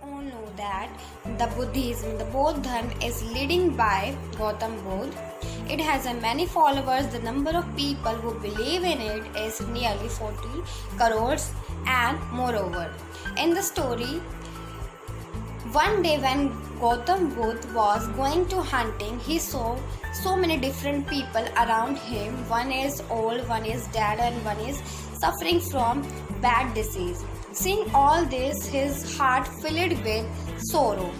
all know that the Buddhism, the Bodh Dharma is leading by Gautam Buddha. It has a many followers. The number of people who believe in it is nearly 40 crores and moreover. In the story, one day when Gautam Buddha was going to hunting, he saw so many different people around him. One is old, one is dead, and one is suffering from bad disease. Seeing all this, his heart filled with sorrow,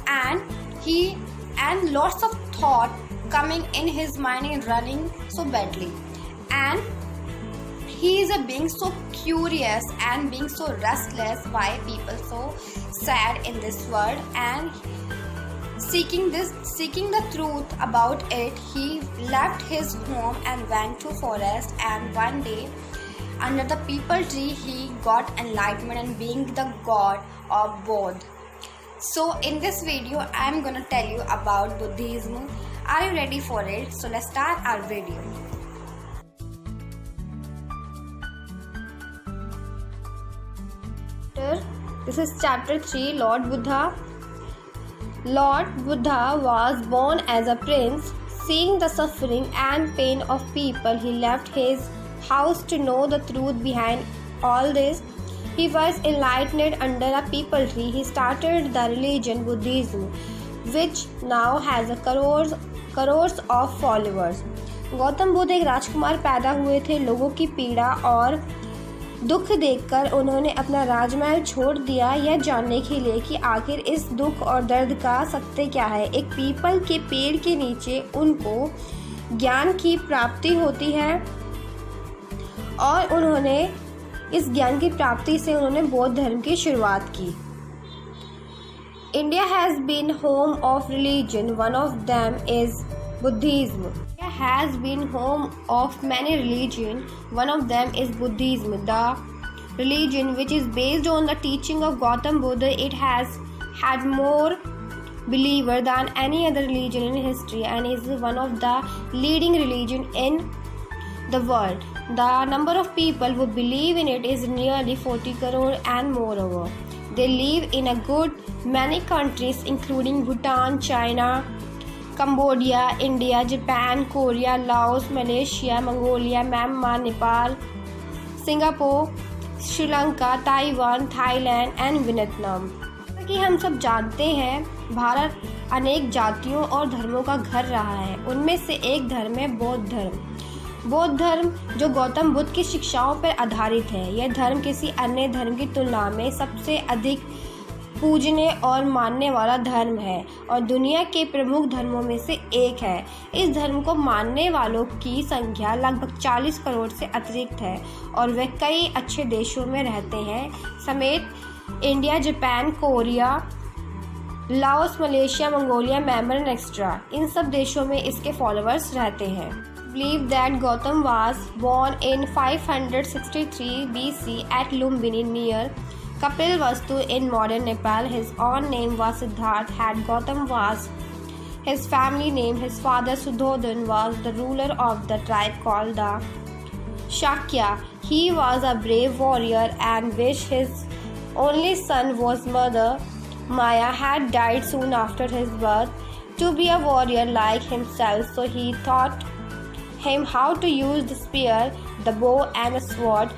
and lots of thought coming in his mind and running so badly. And he is a being so curious and being so restless why people so sad in this world, and seeking the truth about it, he left his home and went to forest. And one day under the peepal tree he got enlightenment and being the god of Bodh. So in this video I am gonna tell you about Buddhism. Are you ready for it? So let's start our video. This is chapter 3, Lord Buddha. Lord Buddha was born as a prince. Seeing the suffering and pain of people, he left his house to know the truth behind all this. He was enlightened under a peepal tree. He started the religion Buddhism, which now has a crores of followers. Gautam Buddha एक राजकुमार पैदा हुए थे. लोगों की पीड़ा और दुख देखकर उन्होंने अपना राजमहल छोड़ दिया, यह जानने के लिए कि आखिर इस दुख और दर्द का सत्य क्या है. एक पीपल के पेड़ के नीचे उनको ज्ञान की प्राप्ति होती है और उन्होंने इस ज्ञान की प्राप्ति से उन्होंने बौद्ध धर्म की शुरुआत की. India has been home of religion. One of them is Buddhism. India has been home of many religions. One of them is Buddhism. The religion, which is based on the teaching of Gautam Buddha, it has had more believers than any other religion in history and is one of the leading religion in the world. The number of people who believe in it is nearly 40 crore and moreover. They live in a good many countries including Bhutan, China, Cambodia, India, Japan, Korea, Laos, Malaysia, Mongolia, Myanmar, Nepal, Singapore, Sri Lanka, Taiwan, Thailand and Vietnam. जैसा कि हम सब जानते हैं, भारत अनेक जातियों और धर्मों का घर रहा है. उनमें से एक धर्म है बौद्ध धर्म. बौद्ध धर्म जो गौतम बुद्ध की शिक्षाओं पर आधारित है. यह धर्म किसी अन्य धर्म की तुलना में सबसे अधिक पूजने और मानने वाला धर्म है और दुनिया के प्रमुख धर्मों में से एक है. इस धर्म को मानने वालों की संख्या लगभग 40 करोड़ से अतिरिक्त है और वे कई अच्छे देशों में रहते हैं समेत India, Japan, Korea, Laos, Malaysia, Mongolia, Myanmar and extra. इन सब देशों में इसके फॉलोअर्स रहते हैं. Believe that Gautam was born in 563 BC at Lumbini near Kapilvastu in modern Nepal. His own name was Siddhartha. Had Gautam was his family name. His father Sudhodhan was the ruler of the tribe called the Shakya. He was a brave warrior and wished his only son was mother Maya had died soon after his birth to be a warrior like himself. So he taught him how to use the spear, the bow and the sword.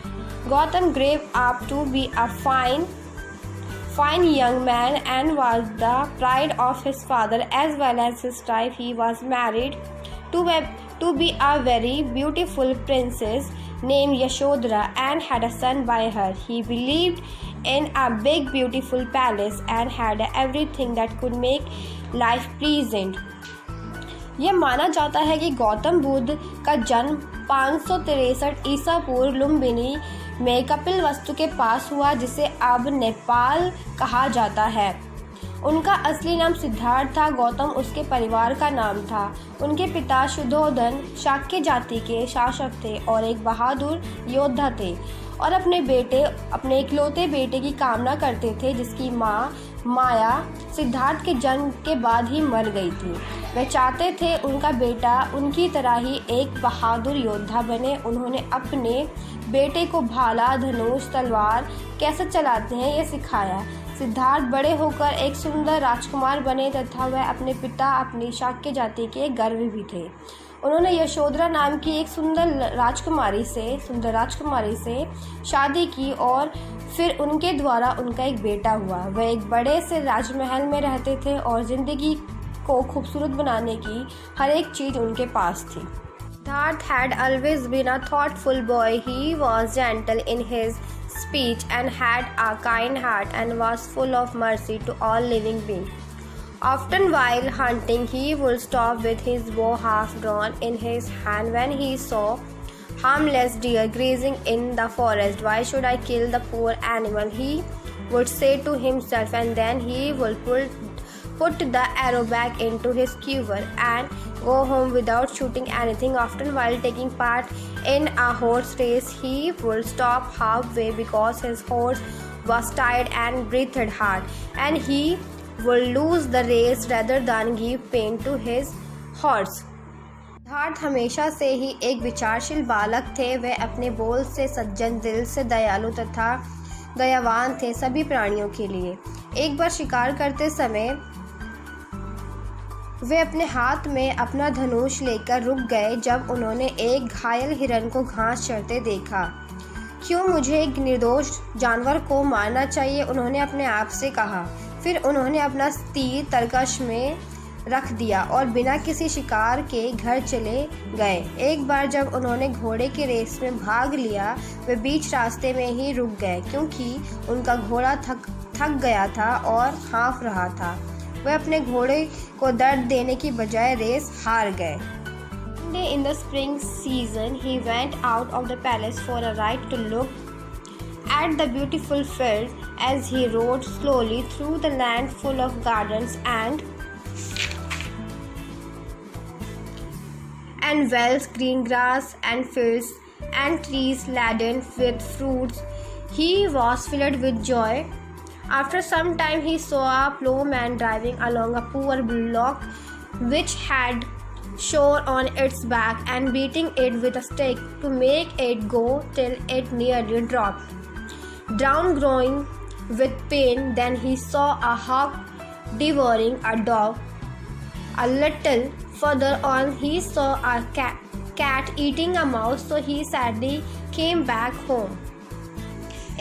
Gautam grew up to be a fine young man and was the pride of his father as well as his tribe. He was married to be a very beautiful princess named Yashodhara and had a son by her. He believed in a big beautiful palace and had everything that could make life pleasant. यह माना जाता है कि गौतम बुद्ध का जन्म 563 ईसा पूर्व लुम्बिनी में कपिलवस्तु के पास हुआ, जिसे अब नेपाल कहा जाता है. उनका असली नाम सिद्धार्थ था. गौतम उसके परिवार का नाम था. उनके पिता शुद्धोधन शाक्य जाति के शासक थे और एक बहादुर योद्धा थे और अपने इकलौते बेटे की कामना करते थे, जिसकी माँ माया सिद्धार्थ के जन्म के बाद ही मर गई थी. वे चाहते थे उनका बेटा उनकी तरह ही एक बहादुर योद्धा बने. उन्होंने अपने बेटे को भाला, धनुष, तलवार कैसे चलाते हैं यह सिखाया. सिद्धार्थ बड़े होकर एक सुंदर राजकुमार बने तथा वह अपने पिता अपनी शाक्य जाति के गर्व भी थे। उन्होंने यशोधरा नाम की एक सुंदर राजकुमारी से शादी की और फिर उनके द्वारा उनका एक बेटा हुआ। वह एक बड़े से राजमहल में रहते थे और ज़िंदगी को खूबसूरत बनाने की हर एक चीज़ उनके पास थी। Siddharth had always been a thoughtful boy. He was gentle in his speech and had a kind heart and was full of mercy to all living beings. Often while hunting, he would stop with his bow half drawn in his hand when he saw harmless deer grazing in the forest. Why should I kill the poor animal? He would say to himself, and then he would put the arrow back into his quiver and go home without shooting anything. Often while taking part in a horse race, he would stop halfway because his horse was tired and breathed hard, and he would lose the race rather than give pain to his horse. Siddharth हमेशा से ही एक विचारशील बालक थे। वे अपने बोल से सज्जन, दिल से दयालु तथा दयावान थे सभी प्राणियों के लिए। एक बार शिकार करते समय वे अपने हाथ में अपना धनुष लेकर रुक गए जब उन्होंने एक घायल हिरन को घास चरते देखा। क्यों मुझे एक निर्दोष जानवर को मारना चाहिए, उन्होंने अपने आप से कहा। फिर उन्होंने अपना तीर तरकश में रख दिया और बिना किसी शिकार के घर चले गए। एक बार जब उन्होंने घोड़े के रेस में भाग लिया, वे बीच रास्ते में ही रुक गए क्योंकि उनका घोड़ा थक गया था और हाँफ रहा था। वे अपने घोड़े को दर्द देने की बजाय रेस हार गए। One day in the spring season, he went out of the palace for a ride to look at the beautiful fields. As he rode slowly through the land full of gardens and wells, green grass and fields and trees laden with fruits, he was filled with joy. After some time, he saw a plowman driving along a poor bullock which had shore on its back and beating it with a stick to make it go till it nearly dropped down, groaning with pain. Then he saw a hawk devouring a dog. A little further on, he saw a cat eating a mouse, so he sadly came back home.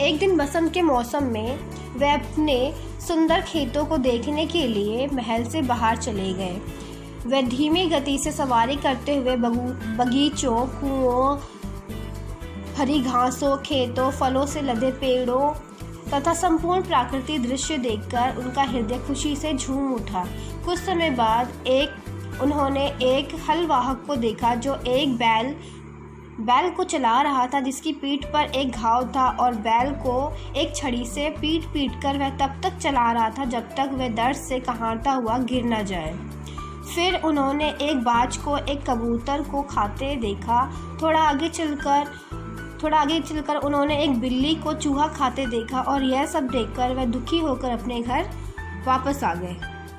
एक दिन बसंत के मौसम में वे अपने सुंदर खेतों को देखने के लिए महल से बाहर चले गए। वे धीमी गति से सवारी करते हुए बगीचों, कुओं, हरी घासों, खेतों, फलों से लदे पेड़ों तथा संपूर्ण प्राकृतिक दृश्य देखकर उनका हृदय खुशी से झूम उठा। कुछ समय बाद उन्होंने एक हलवाहक को देखा जो एक बैल को चला रहा था जिसकी पीठ पर एक घाव था और बैल को एक छड़ी से पीट कर वह तब तक चला रहा था जब तक वह दर्द से कहारता हुआ गिर न जाए। फिर उन्होंने एक बाज को एक कबूतर को खाते देखा। थोड़ा आगे चलकर उन्होंने एक बिल्ली को चूहा खाते देखा और यह सब देखकर वह दुखी होकर अपने घर वापस आ गए।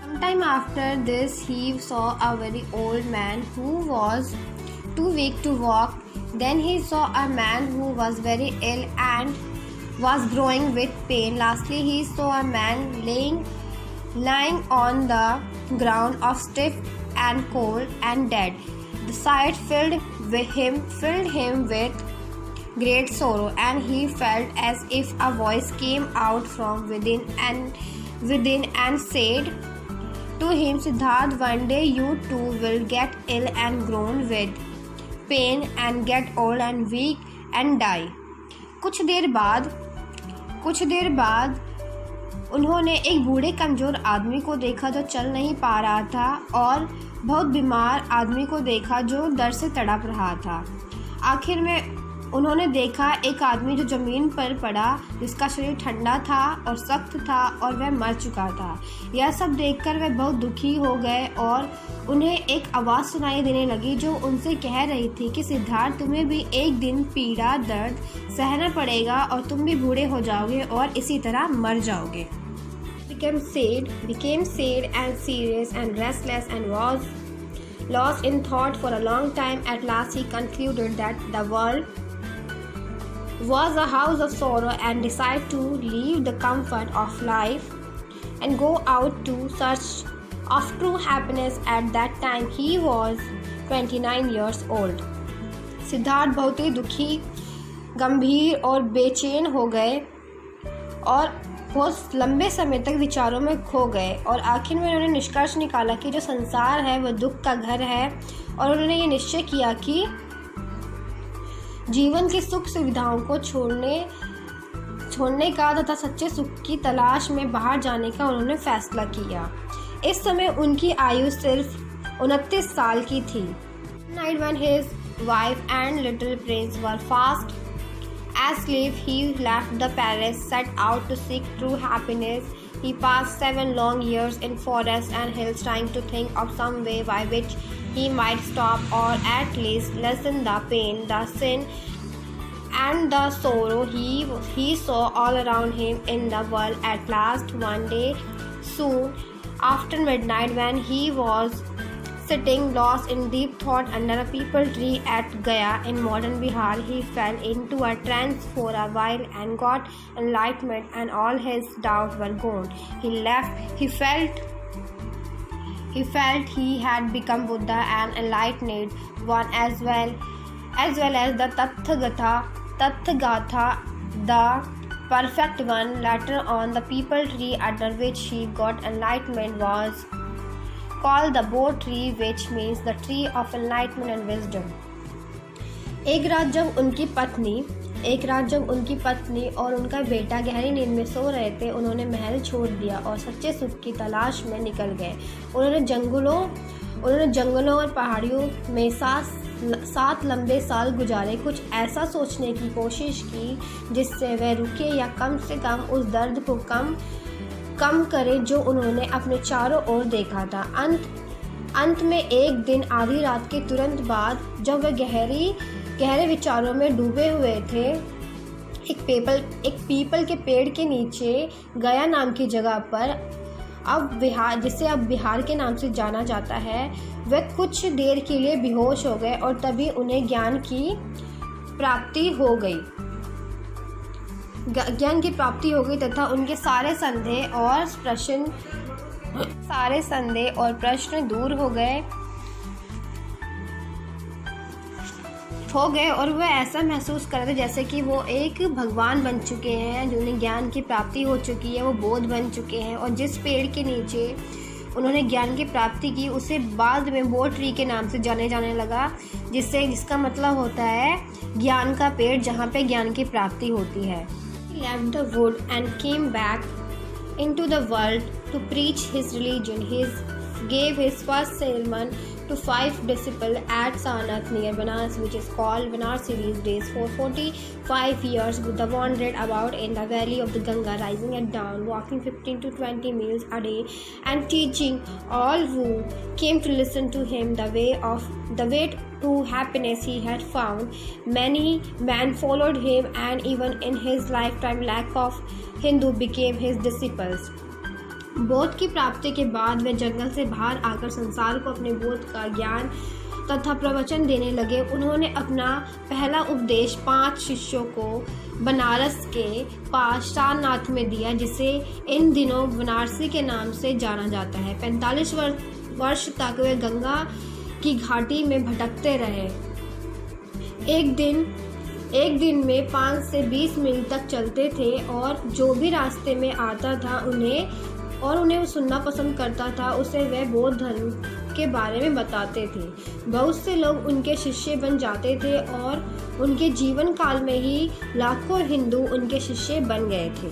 Sometime after this, he saw a very old man who was too weak to walk. Then he saw a man who was very ill and was groaning with pain. Lastly, he saw a man lying on the ground of stiff and cold and dead. The sight filled him with great sorrow, and he felt as if a voice came out from within and said to him, Siddharth, one day you too will get ill and groan with pain and get old and weak and die. कुछ देर बाद उन्होंने एक बूढ़े कमज़ोर आदमी को देखा जो चल नहीं पा रहा था और बहुत बीमार आदमी को देखा जो दर्द से तड़प रहा था। आखिर में उन्होंने देखा एक आदमी जो ज़मीन पर पड़ा जिसका शरीर ठंडा था और सख्त था और वह मर चुका था। यह सब देखकर वे बहुत दुखी हो गए और उन्हें एक आवाज़ सुनाई देने लगी जो उनसे कह रही थी कि सिद्धार्थ, तुम्हें भी एक दिन पीड़ा दर्द सहना पड़ेगा और तुम भी बूढ़े हो जाओगे और इसी तरह मर जाओगे। Became sad and serious and restless and was lost in thought for a long time. At last he concluded that the world was a house of sorrow and decided to leave the comfort of life and go out to search of true happiness. At that time he was 29 years old. Siddharth बहुत ही दुखी, गंभीर और बेचैन हो गए और बहुत लंबे समय तक विचारों में खो गए और आखिर में उन्होंने निष्कर्ष निकाला कि जो संसार है वह दुख का घर है और उन्होंने ये निश्चय किया कि जीवन की सुख सुविधाओं को छोड़ने का तथा सच्चे सुख की तलाश में बाहर जाने का उन्होंने फैसला किया। इस समय उनकी आयु सिर्फ 29 साल की थी। Night when his wife and little prince were fast asleep, he left the palace, set out to seek true happiness. He passed 7 long years in forests and hills trying to think of some way by which he might stop or at least lessen the pain, the sin and the sorrow he saw all around him in the world. At last one day soon after midnight, when he was sitting lost in deep thought under a peepal tree at Gaya in modern Bihar, he fell into a trance for a while and got enlightenment, and all his doubts were gone. He felt he had become Buddha and enlightened one as well as the Tathagata, the perfect one. Later on, the peepal tree under which he got enlightenment was called the Bodh tree, which means the tree of enlightenment and wisdom. एक रात जब उनकी पत्नी और उनका बेटा गहरी नींद में सो रहे थे, उन्होंने महल छोड़ दिया और सच्चे सुख की तलाश में निकल गए। उन्होंने जंगलों और पहाड़ियों में 7 लंबे साल गुजारे, कुछ ऐसा सोचने की कोशिश की जिससे वह रुके या कम से कम उस दर्द को कम करे जो उन्होंने अपने चारों ओर देखा था। अंत में एक दिन आधी रात के तुरंत बाद, जब वह गहरे विचारों में डूबे हुए थे, एक पीपल के पेड़ के नीचे गया नाम की जगह पर, जिसे अब बिहार के नाम से जाना जाता है, वह कुछ देर के लिए बेहोश हो गए और तभी उन्हें ज्ञान की प्राप्ति हो गई तथा उनके सारे संदेह और प्रश्न दूर हो गए और वह ऐसा महसूस कर रहे थे जैसे कि वो एक भगवान बन चुके हैं, जिन्हें ज्ञान की प्राप्ति हो चुकी है, वो बोध बन चुके हैं। और जिस पेड़ के नीचे उन्होंने ज्ञान की प्राप्ति की, उसे बाद में बोध ट्री के नाम से जाने लगा, जिसका मतलब होता है ज्ञान का पेड़, जहाँ पे ज्ञान की प्राप्ति होती है। He left the wood and came back into the world to preach his religion. He gave his first sermon to 5 disciples at Sarnath near Varanasi, which is called Varanasi these days. For 45 years, Buddha wandered about in the valley of the Ganga, rising at dawn, walking 15 to 20 miles a day, and teaching all who came to listen to him the way to happiness he had found. Many men followed him, and even in his lifetime, lakh of Hindu became his disciples. बोध की प्राप्ति के बाद वे जंगल से बाहर आकर संसार को अपने बोध का ज्ञान तथा प्रवचन देने लगे। उन्होंने अपना पहला उपदेश 5 शिष्यों को बनारस के पास सारनाथ में दिया, जिसे इन दिनों बनारसी के नाम से जाना जाता है। 45 वर्ष तक वे गंगा की घाटी में भटकते रहे। एक दिन में 5 से 20 मील तक चलते थे और जो भी रास्ते में आता था उन्हें सुनना पसंद करता था, उसे वे बौद्ध धर्म के बारे में बताते थे। बहुत से लोग उनके शिष्य बन जाते थे और उनके जीवन काल में ही लाखों हिंदू उनके शिष्य बन गए थे।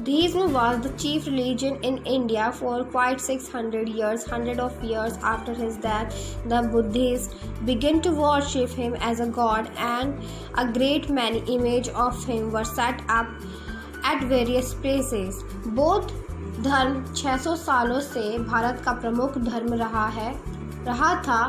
Buddhism was the chief religion in India for quite 600 years. Hundreds of years after his death, the Buddhists began to worship him as a god, and a great many images of him were set up at various places. बौद्ध धर्म 600 सालों से भारत का प्रमुख धर्म रहा था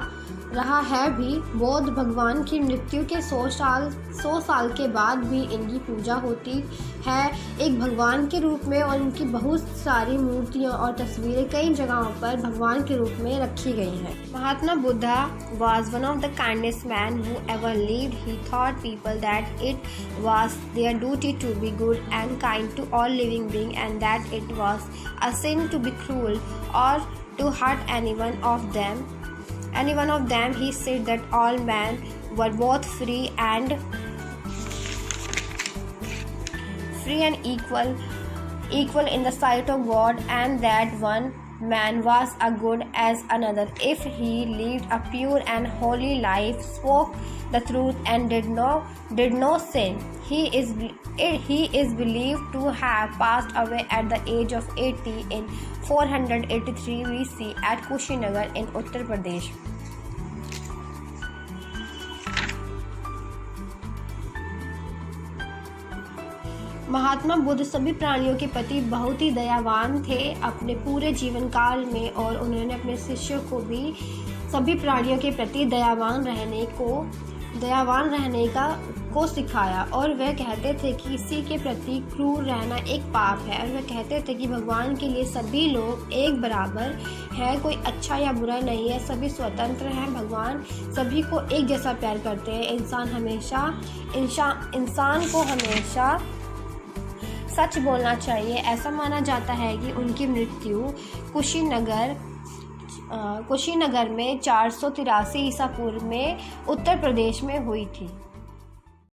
रहा है भी। बौद्ध भगवान की मृत्यु के 100 साल के बाद भी इनकी पूजा होती है एक भगवान के रूप में, और इनकी बहुत सारी मूर्तियाँ और तस्वीरें कई जगहों पर भगवान के रूप में रखी गई हैं। महात्मा Buddha was one of the kindest men who ever lived. He taught people that it was their duty to be good and kind to all living beings, and that it was a sin to be cruel or to hurt any one of them. He said that all men were both free and equal in the sight of God, and that one man was as good as another if he lived a pure and holy life, spoke the truth, and did no sin. He is believed to have passed away at the age of 80 in 483 BC at Kushinagar in Uttar Pradesh. Mahatma Buddha सभी प्राणियों के प्रति बहुत ही दयावान थे अपने पूरे जीवन काल में, और उन्होंने अपने शिष्यों को भी सभी प्राणियों के प्रति दयावान रहने को सिखाया। और वह कहते थे कि किसी के प्रति क्रूर रहना एक पाप है, और वह कहते थे कि भगवान के लिए सभी लोग एक बराबर है, कोई अच्छा या बुरा नहीं है, सभी स्वतंत्र हैं, भगवान सभी को एक जैसा प्यार करते हैं। इंसान को हमेशा सच बोलना चाहिए। ऐसा माना जाता है कि उनकी मृत्यु कुशीनगर में 483 ईसा पूर्व में उत्तर प्रदेश में हुई थी।